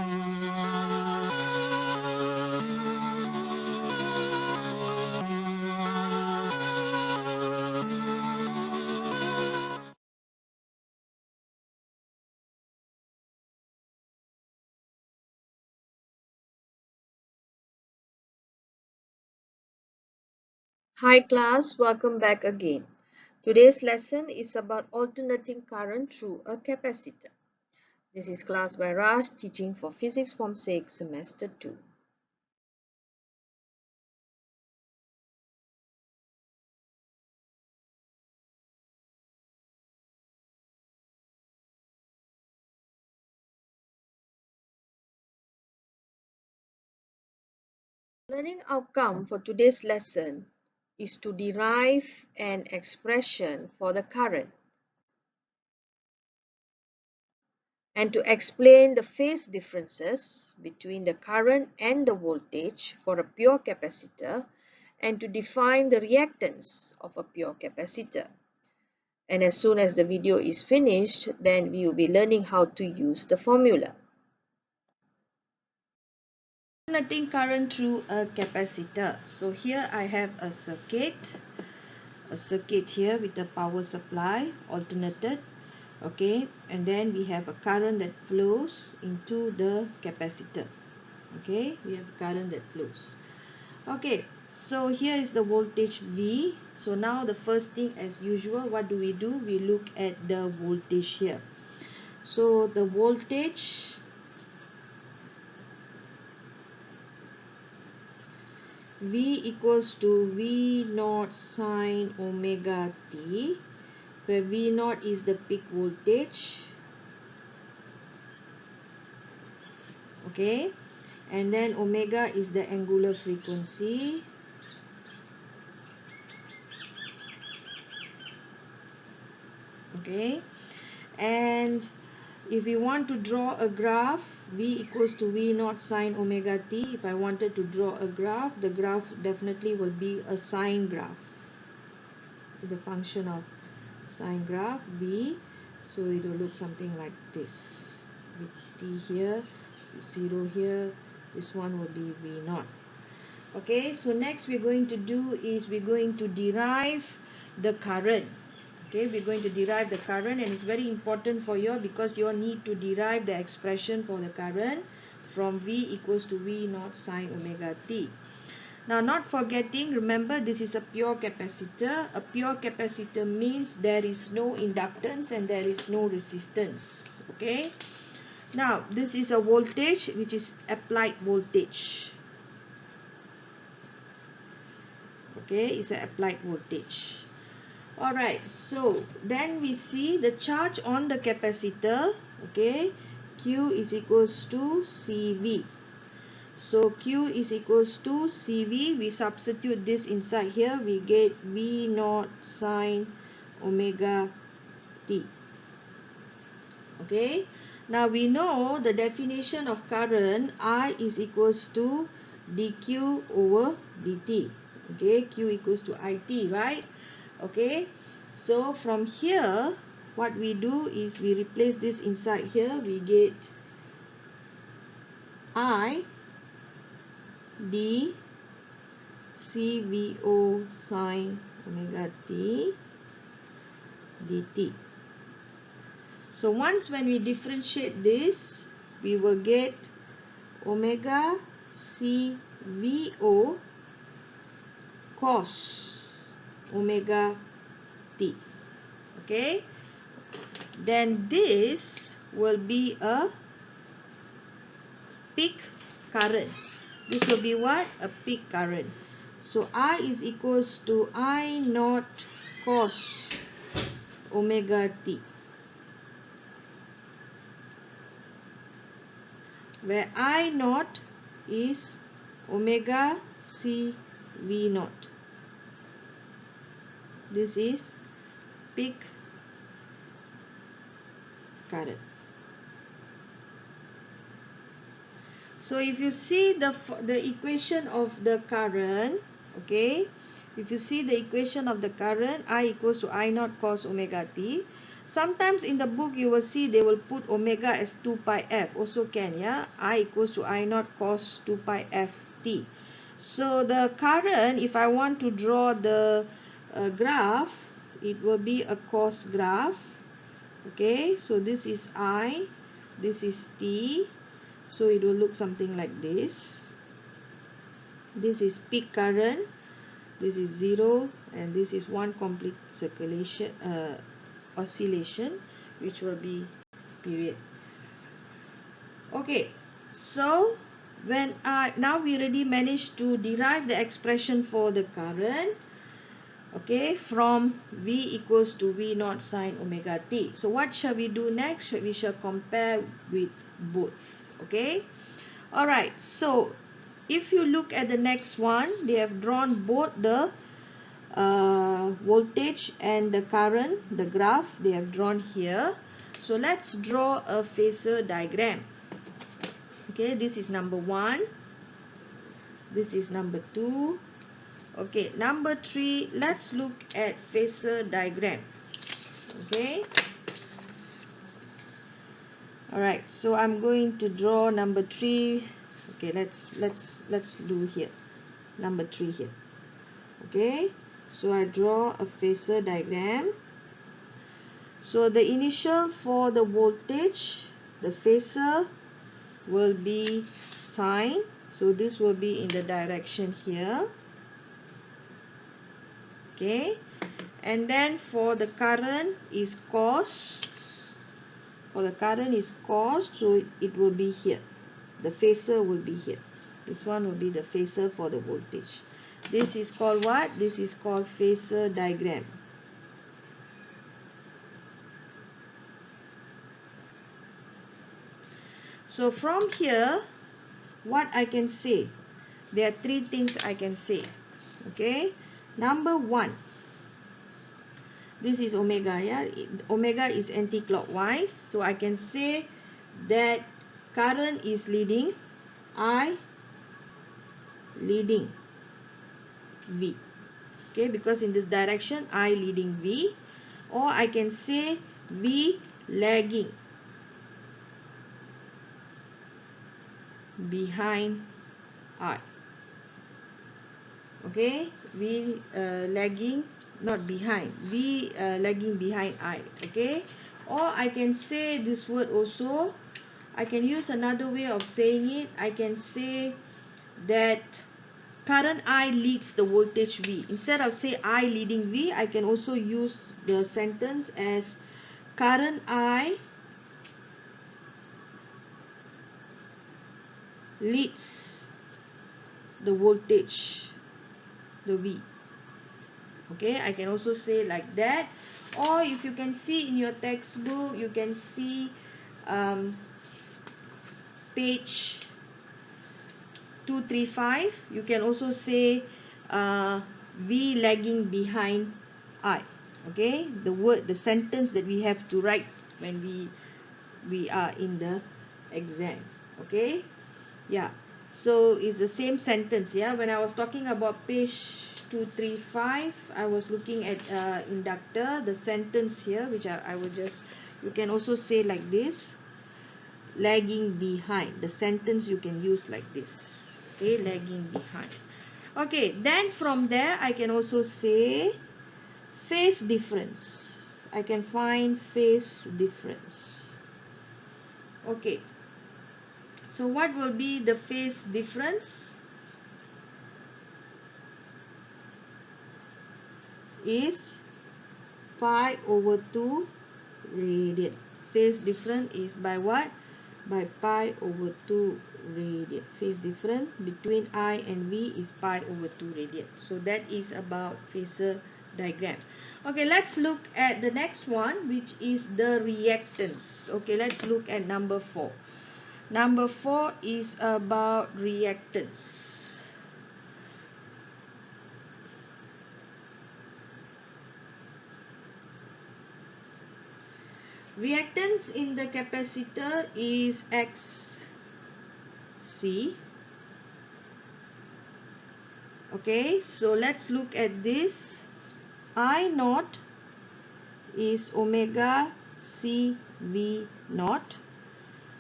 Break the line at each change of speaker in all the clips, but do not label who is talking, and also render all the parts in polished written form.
Hi class, welcome back again. Today's lesson is about alternating current through a capacitor. This is class by Raj, teaching for Physics Form 6, Semester 2. Learning outcome for today's lesson is to derive an expression for the current and to explain the phase differences between the current and the voltage for a pure capacitor and to define the reactance of a pure capacitor. And as soon as the video is finished, then we will be learning how to use the formula. Alternating current through a capacitor. So here I have a circuit here with a power supply alternated, okay, and then we have a current that flows into the capacitor. Okay, we have current that flows. Okay, so here is the voltage V. So now the first thing, as usual, what do? We look at the voltage here. So the voltage V equals to V naught sine omega t, where V naught is the peak voltage, okay, and then omega is the angular frequency, okay, and if we want to draw a graph, V equals to V naught sine omega t. If I wanted to draw a graph, the graph definitely will be a sine graph, the function of sine graph V. So it will look something like this, with t here, 0 here, this one will be V naught. Okay, so next we're going to do is we're going to derive the current. Okay, we're going to derive the current, and it's very important for you because you need to derive the expression for the current from V equals to V naught sine omega t. Now, not forgetting, remember this is a pure capacitor. A pure capacitor means there is no inductance and there is no resistance. Okay, now this is a voltage which is applied voltage. Okay, it's an applied voltage. Alright, so then we see the charge on the capacitor. Okay, Q is equals to CV. So Q is equals to CV. We substitute this inside here. We get V naught sine omega t. Okay, now we know the definition of current. I is equals to dq over dt. Okay, Q equals to IT, right? Okay, so from here what we do is we replace this inside here. We get I d cvo sine omega t dt. So once when we differentiate this, we will get omega cvo cos omega t. Okay, then this will be a peak current. This will be what? A peak current. So I is equals to I naught cos omega t, where I naught is omega c v naught. This is peak current. So if you see the equation of the current, okay, if you see the equation of the current, I equals to I naught cos omega t. Sometimes in the book you will see they will put omega as 2 pi f, also can, yeah. I equals to I naught cos 2 pi f t. So the current, if I want to draw the graph, it will be a cos graph. Okay, so this is I, this is t, so it will look something like this. This is peak current, this is 0, and this is one complete circulation oscillation, which will be period. Okay, so when now we already managed to derive the expression for the current, okay, from V equals to V naught sine omega t. So what shall we do next? We shall compare with both. Okay, alright, so if you look at the next one, they have drawn both the voltage and the current, the graph they have drawn here. So let's draw a phasor diagram. Okay, this is number 1, this is number 2. Okay, number 3, let's look at phasor diagram. Okay, alright, so I'm going to draw number 3. Okay, let's do here number 3 here. Okay, so I draw a phasor diagram. So the initial for the voltage, the phasor will be sine, so this will be in the direction here. Okay, and then for the current is cos, so it will be here, the phasor will be here. This one will be the phasor for the voltage. This is called what? This is called phasor diagram. So from here, what I can say, there are 3 things I can say. Okay, number 1, this is omega, yeah, omega is anti-clockwise, so I can say that current is leading, I leading V. Okay, because in this direction I leading V, or I can say V lagging behind I. Okay, V lagging, not behind, V lagging behind I. Okay, or I can say this word also, I can use another way of saying it. I can say that current I leads the voltage V. Instead of say I leading V, I can also use the sentence as current I leads the voltage, the V. Okay, I can also say like that. Or if you can see in your textbook, you can see page 235, you can also say V lagging behind I. Okay, the word, the sentence that we have to write when we are in the exam. Okay, yeah, so it's the same sentence. Yeah, when I was talking about page 235, I was looking at inductor, the sentence here, which I will just, you can also say like this, lagging behind. The sentence you can use like this. Okay, lagging behind. Okay, then from there I can also say phase difference. I can find phase difference. Okay, so what will be the phase difference? Is pi over 2 radian. Phase difference is by what? By pi over 2 radian. Phase difference between I and V is pi over 2 radian. So that is about phasor diagram. Okay, let's look at the next one, which is the reactance. Okay, let's look at number 4. Number 4 is about reactance. Reactance in the capacitor is XC. Okay, so let's look at this. I naught is omega XC V naught.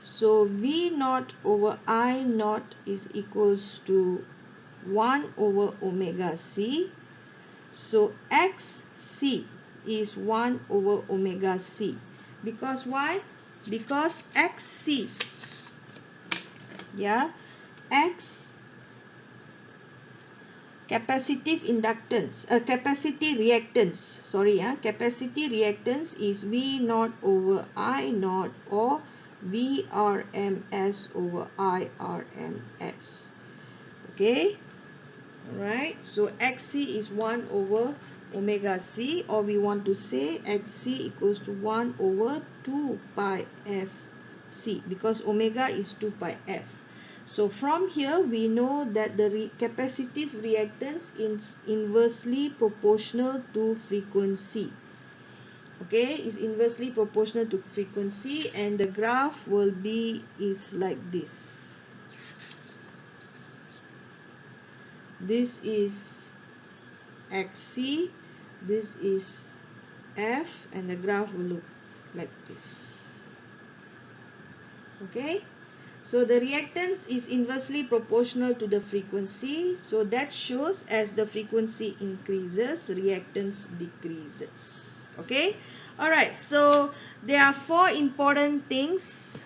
So V naught over I naught is equals to 1 over omega C. So XC is 1 over omega C. Because why? Because XC, yeah, X capacitive inductance, capacity reactance, capacity reactance is V naught over I naught, or VRMS over IRMS. Okay, alright, so XC is 1 over omega C, or we want to say XC equals to 1 over 2 pi FC, because omega is 2 pi F. So from here we know that the capacitive reactance is inversely proportional to frequency. Okay, is inversely proportional to frequency, and the graph will be is like this. This is XC, this is F, and the graph will look like this. Okay. So the reactance is inversely proportional to the frequency. So that shows as the frequency increases, reactance decreases. Okay. Alright. So there are 4 important things,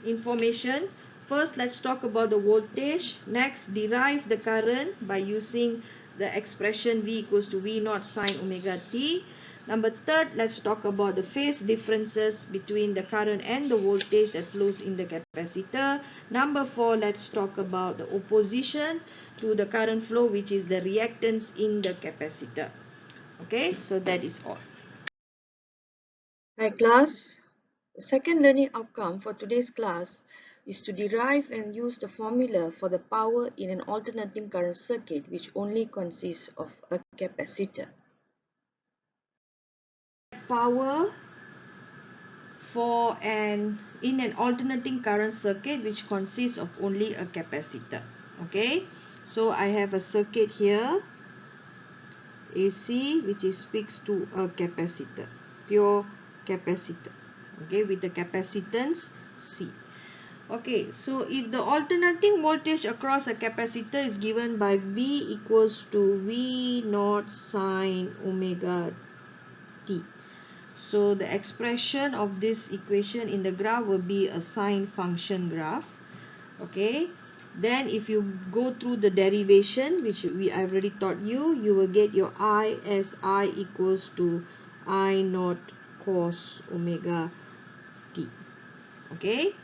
information. First, let's talk about the voltage. Next, derive the current by using the expression V equals to V naught sine omega t. Number 3, let's talk about the phase differences between the current and the voltage that flows in the capacitor. Number 4, let's talk about the opposition to the current flow, which is the reactance in the capacitor. Okay, so that is all.
Hi class, the second learning outcome for today's class is to derive and use the formula for the power in an alternating current circuit which only consists of a capacitor.
Power in an alternating current circuit which consists of only a capacitor. Okay, so I have a circuit here, AC, which is fixed to a capacitor, pure capacitor, okay, with the capacitance C. Okay, so if the alternating voltage across a capacitor is given by V equals to V naught sine omega t. So the expression of this equation in the graph will be a sine function graph. Okay, then if you go through the derivation, which I've already taught you, you will get your I as I equals to I naught cos omega t. Okay,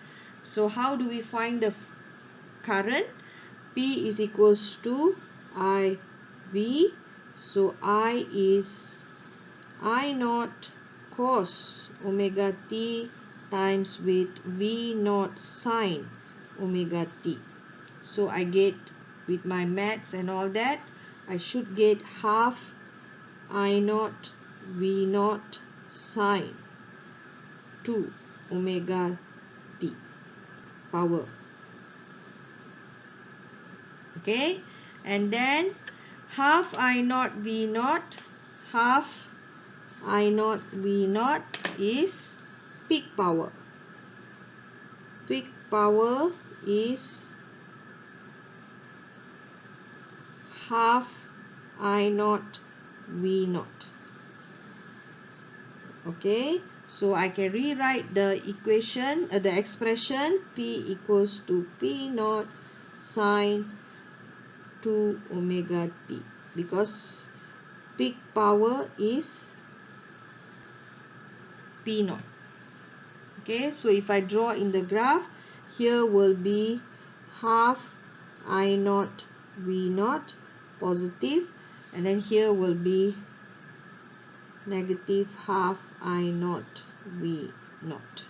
so how do we find the current? P is equals to IV. So I is I naught cos omega t times with V naught sine omega t. So I get, with my maths and all that, I should get half I naught V naught sine 2 omega t power. Okay, and then half I naught V naught, half I naught V naught is peak power. Peak power is half I naught V naught. Okay, so I can rewrite the equation, the expression P equals to P naught sine 2 omega t, because peak power is P naught. Okay, so if I draw in the graph, here will be half I naught V naught positive, and then here will be negative half I naught V naught.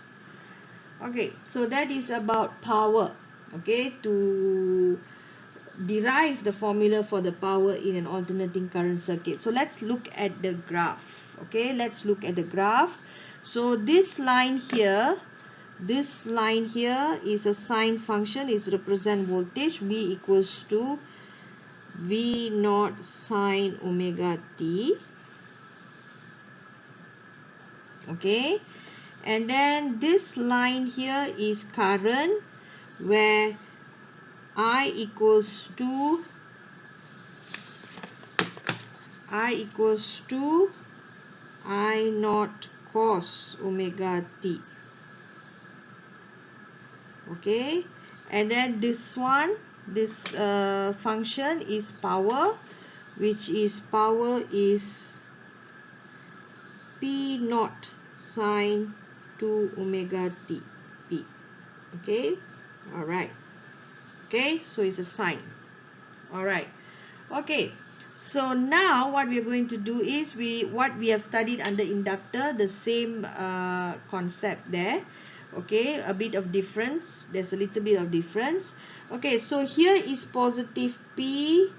Okay, so that is about power. Okay, to derive the formula for the power in an alternating current circuit. So let's look at the graph. Okay, let's look at the graph. So this line here is a sine function, is represent voltage. V equals to V naught sine omega t. Okay, And then this line here is current, where I equals to I naught cos omega t. Okay, and then this one, this function is power, which is power is p naught sine 2 omega t p. Okay, all right. Okay, so it's a sine. All right. Okay, so now what we are going to do is what we have studied under inductor, the same concept there. Okay, a bit of difference. There's a little bit of difference. Okay, so here is positive P,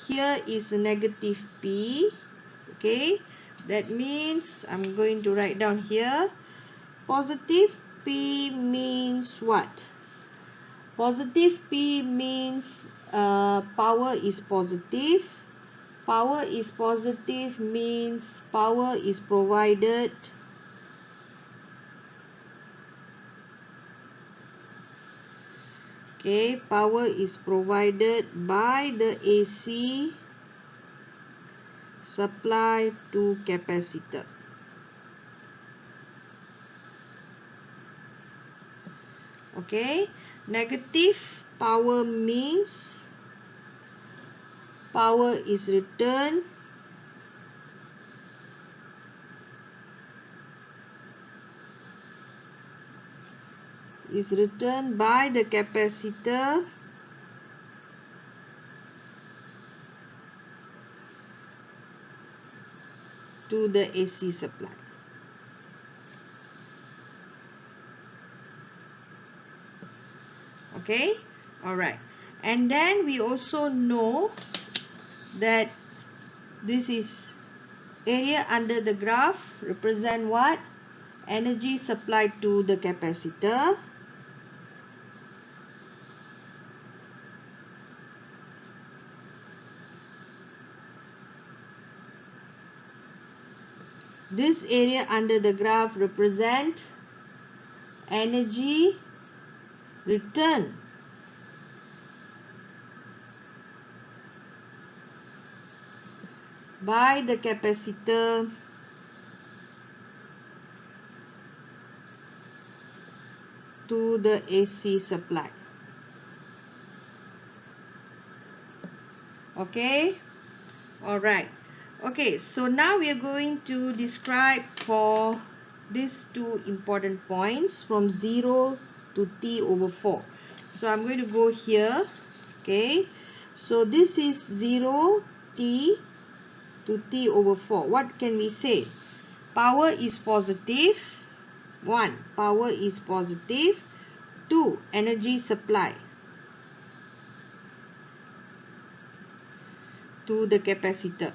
here is negative P. Okay, that means I'm going to write down here. Positive P means what? Positive P means power is positive. Power is positive means power is provided power is provided by the AC supply to capacitor. Okay, negative power means power is returned by the capacitor to the AC supply. Okay, all right. And then we also know that this is area under the graph represent what? Energy supplied to the capacitor. This area under the graph represent energy returned by the capacitor to the AC supply. Okay, all right. Okay, so now we are going to describe for these two important points from 0 to t over 4. So I'm going to go here. Okay, so this is 0 t to t over 4. What can we say? Power is positive. 1. Power is positive. 2. Energy supply to the capacitor.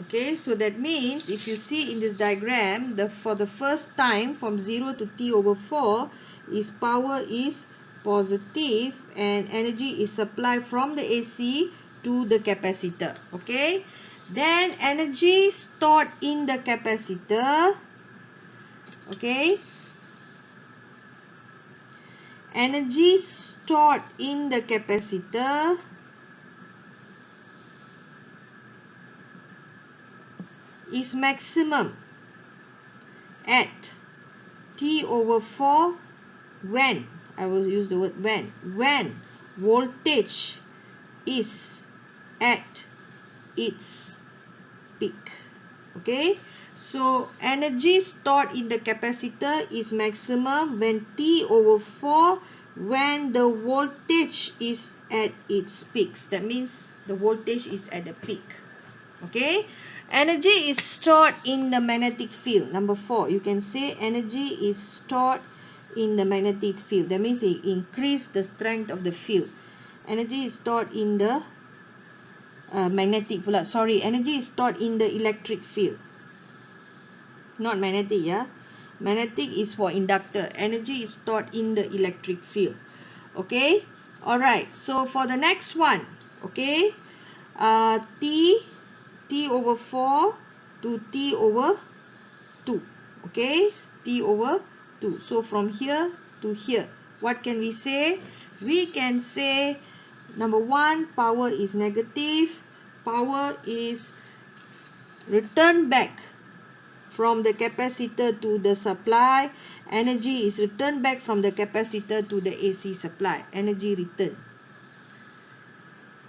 Okay, so that means if you see in this diagram, for the first time from 0 to t over 4 is power is positive and energy is supplied from the AC to the capacitor. Okay, then energy stored in the capacitor. Okay, energy stored in the capacitor is maximum at t over 4 when, I will use the word when voltage is at its peak. Okay, so energy stored in the capacitor is maximum when t over 4 when the voltage is at its peaks. That means the voltage is at the peak. Okay, energy is stored in the magnetic field. Number 4, you can say energy is stored in the magnetic field. That means it increase the strength of the field. Energy is stored in the energy is stored in the electric field, not magnetic. Yeah, magnetic is for inductor. Energy is stored in the electric field. Okay, all right. So for the next one, okay, t over 4 to t over 2. Okay, T over 2. So from here to here, what can we say? We can say, number 1, power is negative. Power is returned back from the capacitor to the supply. Energy is returned back from the capacitor to the AC supply. Energy return.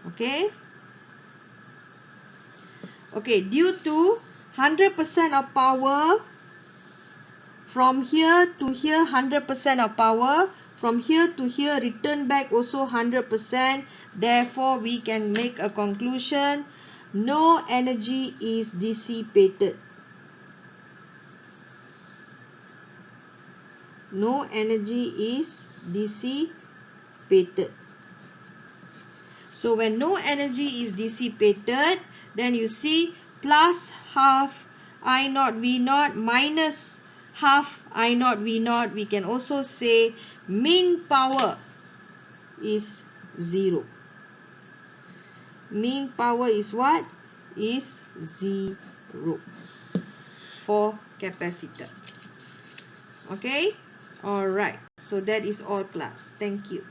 Okay. Okay, due to 100% of power from here to here, 100% of power. From here to here, return back also 100%. Therefore, we can make a conclusion. No energy is dissipated. No energy is dissipated. So when no energy is dissipated, then you see plus half I naught V naught minus half I naught V naught. We can also say mean power is 0. Mean power is what? Is 0 for capacitor. Okay? Alright. So that is all, class. Thank you.